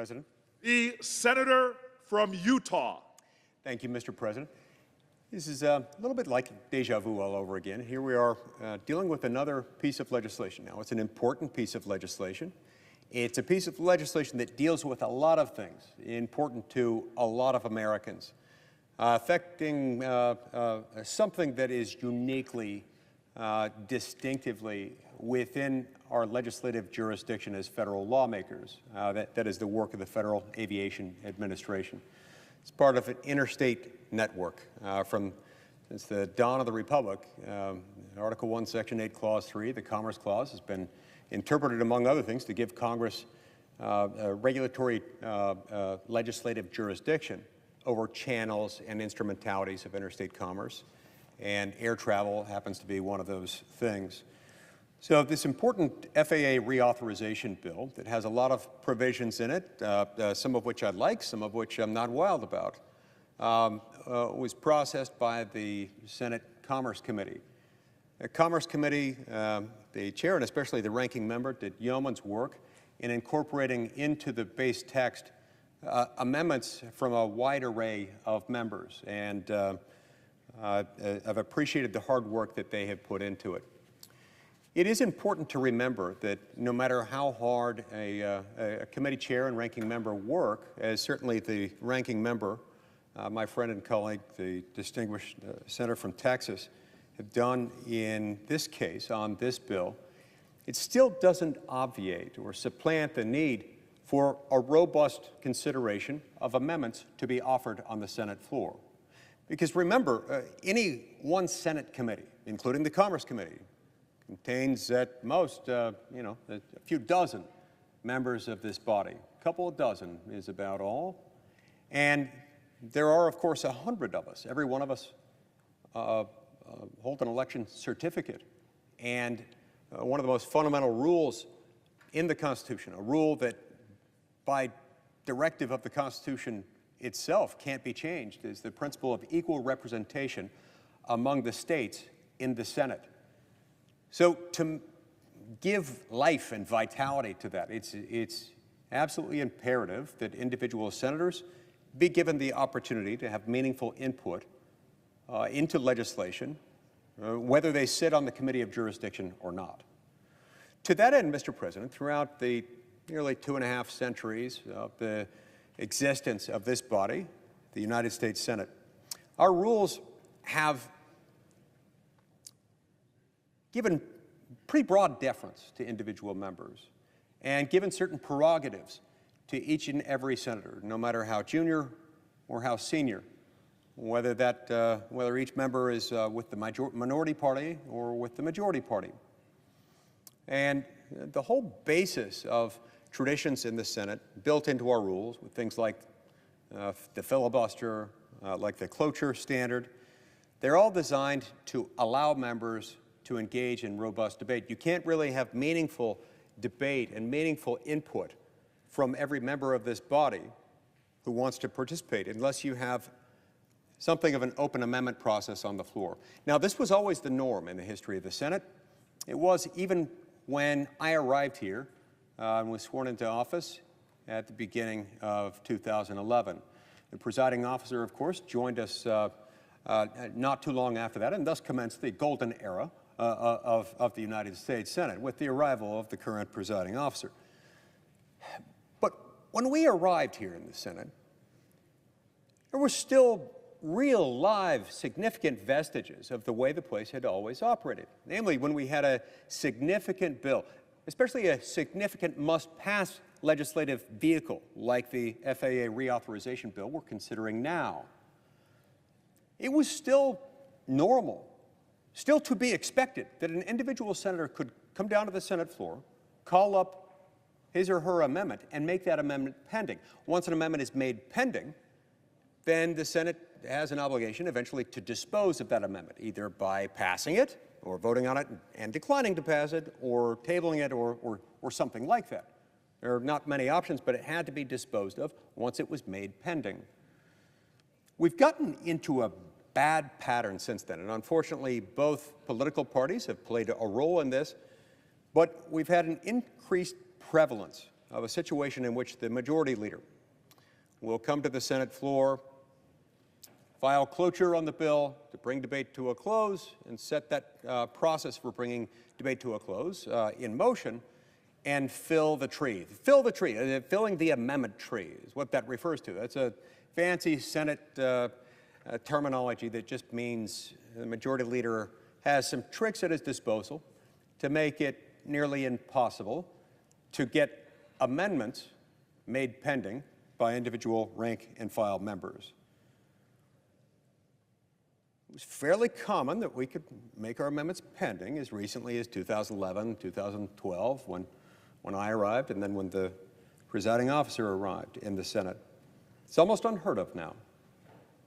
President. The senator from Utah. Thank you, Mr. President. This is a little bit like deja vu all over again. Here we are dealing with another piece of legislation. Now, it's an important piece of legislation. It's a piece of legislation that deals with a lot of things important to a lot of Americans, affecting something that is uniquely, distinctively within our legislative jurisdiction as federal lawmakers. That is the work of the Federal Aviation Administration. It's part of an interstate network since the dawn of the Republic. Article 1, Section 8, Clause 3, the Commerce Clause, has been interpreted, among other things, to give Congress regulatory legislative jurisdiction over channels and instrumentalities of interstate commerce, and air travel happens to be one of those things. So this important FAA reauthorization bill that has a lot of provisions in it, some of which I like, some of which I'm not wild about, was processed by the Senate Commerce Committee. The Commerce Committee, the chair and especially the ranking member, did yeoman's work in incorporating into the base text amendments from a wide array of members, and I've appreciated the hard work that they have put into it. It is important to remember that no matter how hard a committee chair and ranking member work, as certainly the ranking member, my friend and colleague, the distinguished senator from Texas, have done in this case, on this bill, it still doesn't obviate or supplant the need for a robust consideration of amendments to be offered on the Senate floor. Because remember, any one Senate committee, including the Commerce Committee, contains at most, a few dozen members of this body. A couple of dozen is about all. And there are, of course, 100 of us. Every one of us hold an election certificate. And one of the most fundamental rules in the Constitution, a rule that by directive of the Constitution itself can't be changed, is the principle of equal representation among the states in the Senate. So to give life and vitality to that, it's absolutely imperative that individual senators be given the opportunity to have meaningful input into legislation, whether they sit on the Committee of Jurisdiction or not. To that end, Mr. President, throughout the nearly 2.5 centuries of the existence of this body, the United States Senate, our rules have given pretty broad deference to individual members and given certain prerogatives to each and every senator, no matter how junior or how senior, whether each member is with the minority party or with the majority party. And the whole basis of traditions in the Senate built into our rules with things like the filibuster, like the cloture standard, they're all designed to allow members to engage in robust debate. You can't really have meaningful debate and meaningful input from every member of this body who wants to participate unless you have something of an open amendment process on the floor. Now, this was always the norm in the history of the Senate. It was even when I arrived here and was sworn into office at the beginning of 2011. The presiding officer, of course, joined us not too long after that, and thus commenced the golden era of the United States Senate with the arrival of the current presiding officer. But when we arrived here in the Senate, there were still real, live, significant vestiges of the way the place had always operated. Namely, when we had a significant bill, especially a significant must-pass legislative vehicle like the FAA Reauthorization Bill we're considering now. It was still normal, still to be expected, that an individual senator could come down to the Senate floor, call up his or her amendment, and make that amendment pending. Once an amendment is made pending, then the Senate has an obligation eventually to dispose of that amendment, either by passing it, or voting on it and declining to pass it, or tabling it, or something like that. There are not many options, but it had to be disposed of once it was made pending. We've gotten into a bad pattern since then, and unfortunately both political parties have played a role in this, but we've had an increased prevalence of a situation in which the majority leader will come to the Senate floor, file cloture on the bill to bring debate to a close, and set that process for bringing debate to a close in motion, and fill the tree. Fill the tree. Filling the amendment tree is what that refers to. That's a fancy Senate terminology that just means the majority leader has some tricks at his disposal to make it nearly impossible to get amendments made pending by individual rank and file members. It was fairly common that we could make our amendments pending as recently as 2011, 2012, when I arrived, and then when the presiding officer arrived in the Senate. It's almost unheard of now,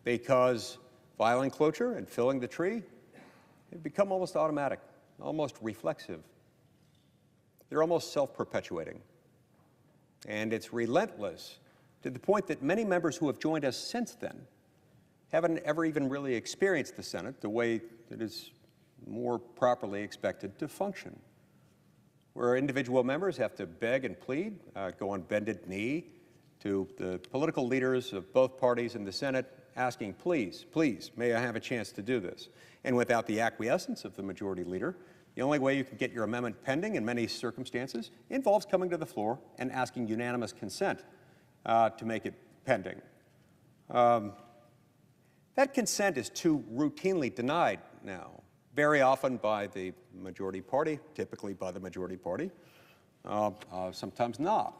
because filing cloture and filling the tree have become almost automatic, almost reflexive. They're almost self-perpetuating. And it's relentless, to the point that many members who have joined us since then haven't ever even really experienced the Senate the way that is more properly expected to function, where individual members have to beg and plead, go on bended knee to the political leaders of both parties in the Senate, asking, please, please, may I have a chance to do this? And without the acquiescence of the majority leader, the only way you can get your amendment pending in many circumstances involves coming to the floor and asking unanimous consent to make it pending. That consent is too routinely denied now, very often by the majority party, typically by the majority party, sometimes not.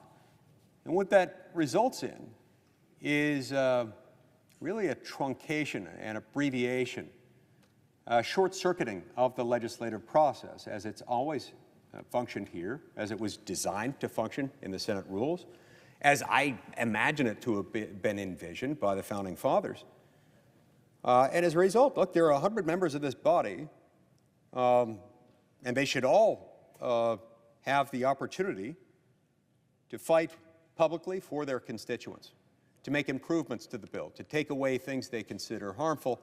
And what that results in is really a truncation and abbreviation, short-circuiting of the legislative process as it's always functioned here, as it was designed to function in the Senate rules, as I imagine it to have been envisioned by the Founding Fathers. And as a result, look, there are 100 members of this body, and they should all have the opportunity to fight publicly for their constituents, to make improvements to the bill, to take away things they consider harmful,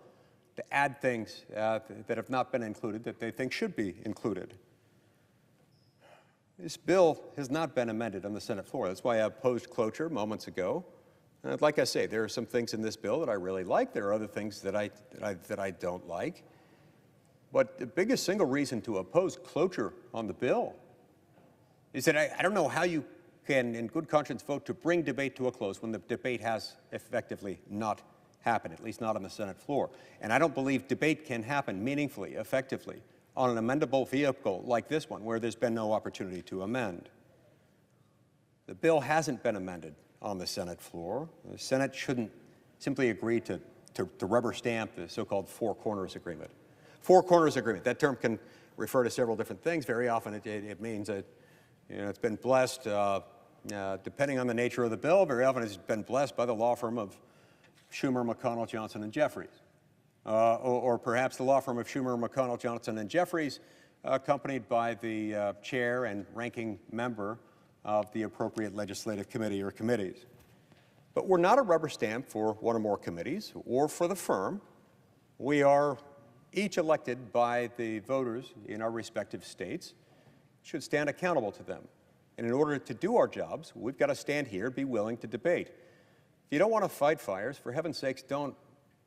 to add things that have not been included that they think should be included. This bill has not been amended on the Senate floor. That's why I opposed cloture moments ago. And like I say, there are some things in this bill that I really like. There are other things that I don't like. But the biggest single reason to oppose cloture on the bill is that I don't know how you can, in good conscience, vote to bring debate to a close when the debate has effectively not happened, at least not on the Senate floor. And I don't believe debate can happen meaningfully, effectively, on an amendable vehicle like this one, where there's been no opportunity to amend. The bill hasn't been amended on the Senate floor. The Senate shouldn't simply agree to rubber stamp the so-called Four Corners Agreement. Four Corners Agreement, that term can refer to several different things. Very often it means that it's been blessed, depending on the nature of the bill, very often it's been blessed by the law firm of Schumer, McConnell, Johnson, and Jeffries. Or perhaps the law firm of Schumer, McConnell, Johnson, and Jeffries, accompanied by the chair and ranking member of the appropriate legislative committee or committees. But we're not a rubber stamp for one or more committees or for the firm. We are each elected by the voters in our respective states, should stand accountable to them. And in order to do our jobs, we've got to stand here and be willing to debate. If you don't want to fight fires, for heaven's sakes, don't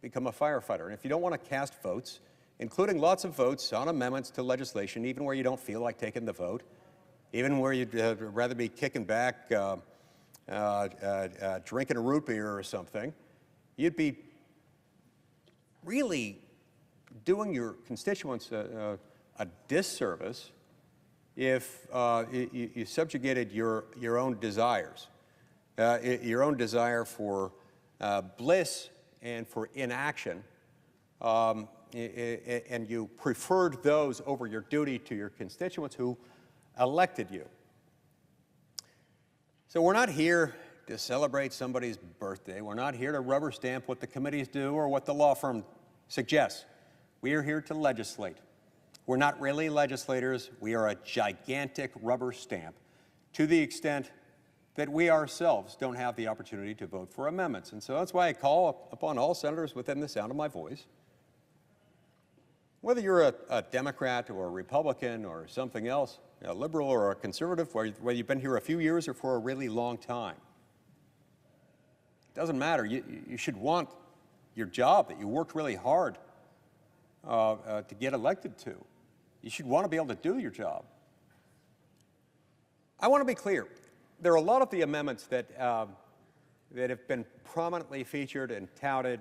become a firefighter. And if you don't want to cast votes, including lots of votes on amendments to legislation, even where you don't feel like taking the vote, even where you'd rather be kicking back, drinking a root beer or something, you'd be really doing your constituents a disservice if you subjugated your own desires, your own desire for bliss and for inaction, and you preferred those over your duty to your constituents who elected you. So we're not here to celebrate somebody's birthday. We're not here to rubber stamp what the committees do or what the law firm suggests. We are here to legislate. We're not really legislators. We are a gigantic rubber stamp to the extent that we ourselves don't have the opportunity to vote for amendments. And so that's why I call upon all senators within the sound of my voice Whether you're a Democrat or a Republican or something else, a liberal or a conservative, whether you've been here a few years or for a really long time, it doesn't matter. You should want your job that you worked really hard to get elected to. You should want to be able to do your job. I want to be clear. There are a lot of the amendments that have been prominently featured and touted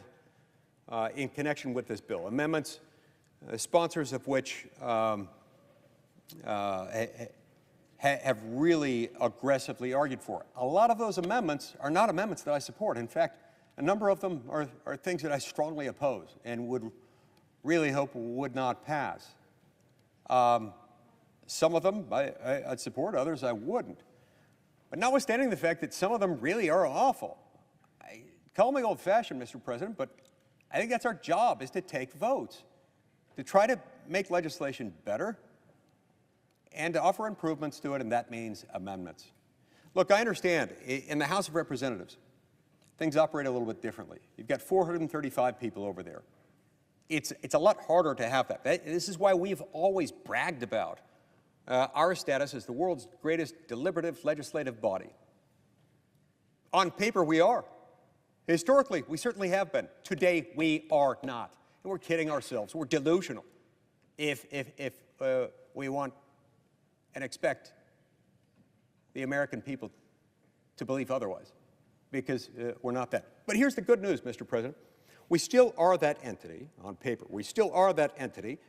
in connection with this bill. Amendments, sponsors of which have really aggressively argued for. A lot of those amendments are not amendments that I support. In fact, a number of them are things that I strongly oppose and would really hope would not pass. Some of them I'd support, others I wouldn't. But notwithstanding the fact that some of them really are awful, call me old-fashioned, Mr. President, but I think that's our job, is to take votes, to try to make legislation better and to offer improvements to it, and that means amendments. Look, I understand, in the House of Representatives, things operate a little bit differently. You've got 435 people over there. It's a lot harder to have that. This is why we've always bragged about our status as the world's greatest deliberative legislative body. On paper, we are. Historically, we certainly have been. Today, we are not. And we're kidding ourselves. We're delusional if we want and expect the American people to believe otherwise, because we're not that. But here's the good news, Mr. President. We still are that entity on paper. We still are that entity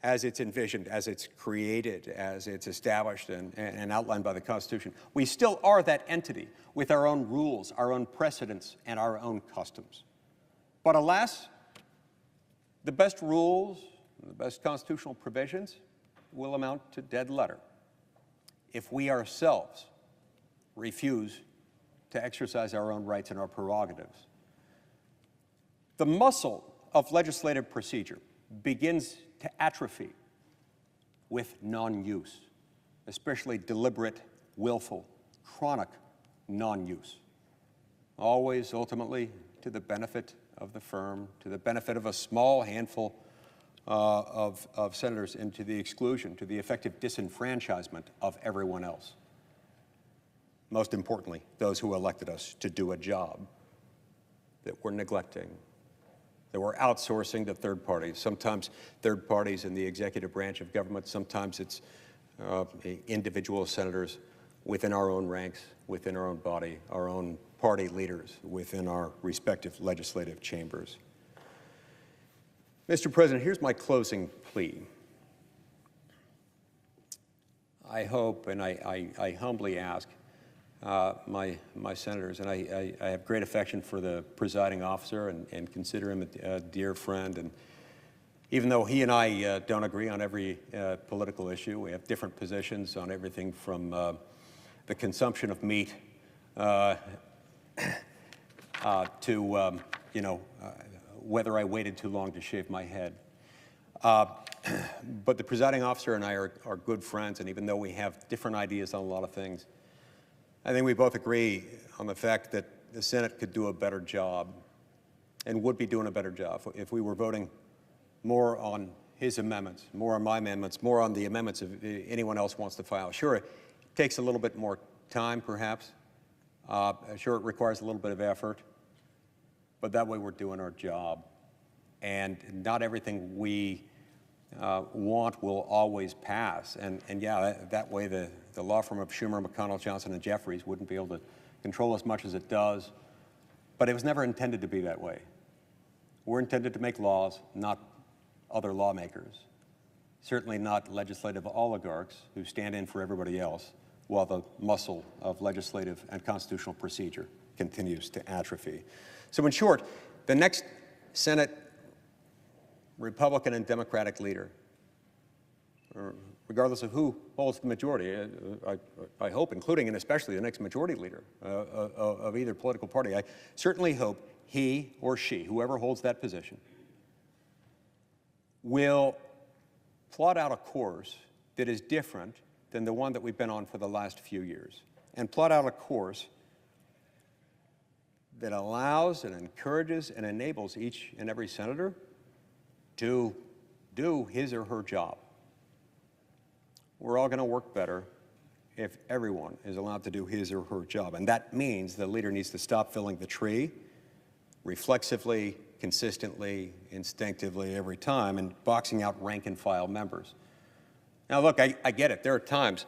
as it's envisioned, as it's created, as it's established and outlined by the Constitution. We still are that entity with our own rules, our own precedents, and our own customs. But alas, the best rules, the best constitutional provisions will amount to dead letter if we ourselves refuse to exercise our own rights and our prerogatives. The muscle of legislative procedure begins to atrophy with non-use, especially deliberate, willful, chronic non-use, always ultimately to the benefit of the firm, to the benefit of a small handful of senators, and to the exclusion, to the effective disenfranchisement of everyone else. Most importantly, those who elected us to do a job that we're neglecting, that we're outsourcing to third parties, sometimes third parties in the executive branch of government, sometimes it's individual senators within our own ranks, within our own body, our own party leaders within our respective legislative chambers. Mr. President, here's my closing plea. I hope and I humbly ask my senators, and I have great affection for the presiding officer and consider him a dear friend. And even though he and I don't agree on every political issue, we have different positions on everything from the consumption of meat to whether I waited too long to shave my head. But the presiding officer and I are good friends, and even though we have different ideas on a lot of things, I think we both agree on the fact that the Senate could do a better job and would be doing a better job if we were voting more on his amendments, more on my amendments, more on the amendments if anyone else wants to file. Sure, it takes a little bit more time, perhaps. Sure, it requires a little bit of effort, but that way we're doing our job. And not everything we want will always pass. And yeah, that way the law firm of Schumer, McConnell, Johnson, and Jeffries wouldn't be able to control as much as it does. But it was never intended to be that way. We're intended to make laws, not other lawmakers. Certainly not legislative oligarchs who stand in for everybody else while the muscle of legislative and constitutional procedure continues to atrophy. So in short, the next Senate Republican and Democratic leader, regardless of who holds the majority, I hope, including and especially the next majority leader of either political party, I certainly hope he or she, whoever holds that position, will plot out a course that is different than the one that we've been on for the last few years, and plot out a course that allows and encourages and enables each and every senator to do his or her job. We're all going to work better if everyone is allowed to do his or her job. And that means the leader needs to stop filling the tree reflexively, consistently, instinctively every time, and boxing out rank and file members. Now, look, I get it. There are times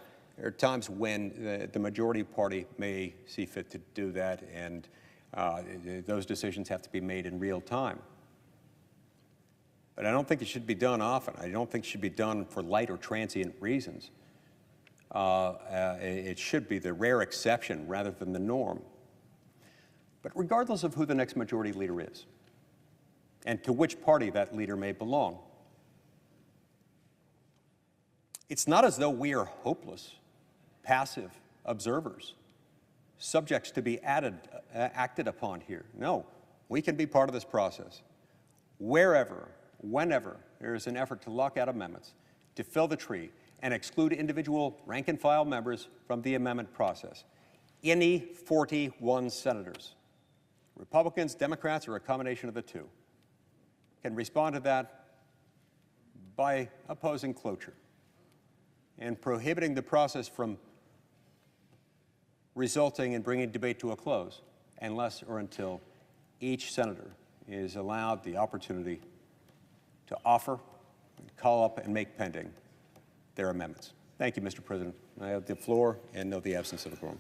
when the majority party may see fit to do that, and those decisions have to be made in real time. But I don't think it should be done often. I don't think it should be done for light or transient reasons. It should be the rare exception rather than the norm. But regardless of who the next majority leader is, and to which party that leader may belong, it's not as though we are hopeless, passive observers, subjects to be acted upon here. No, we can be part of this process. Wherever, whenever there is an effort to lock out amendments, to fill the tree, and exclude individual rank-and-file members from the amendment process, any 41 senators, Republicans, Democrats, or a combination of the two, can respond to that by opposing cloture and prohibiting the process from resulting in bringing debate to a close unless or until each senator is allowed the opportunity to offer, call up, and make pending their amendments. Thank you, Mr. President. I have the floor and note the absence of a quorum.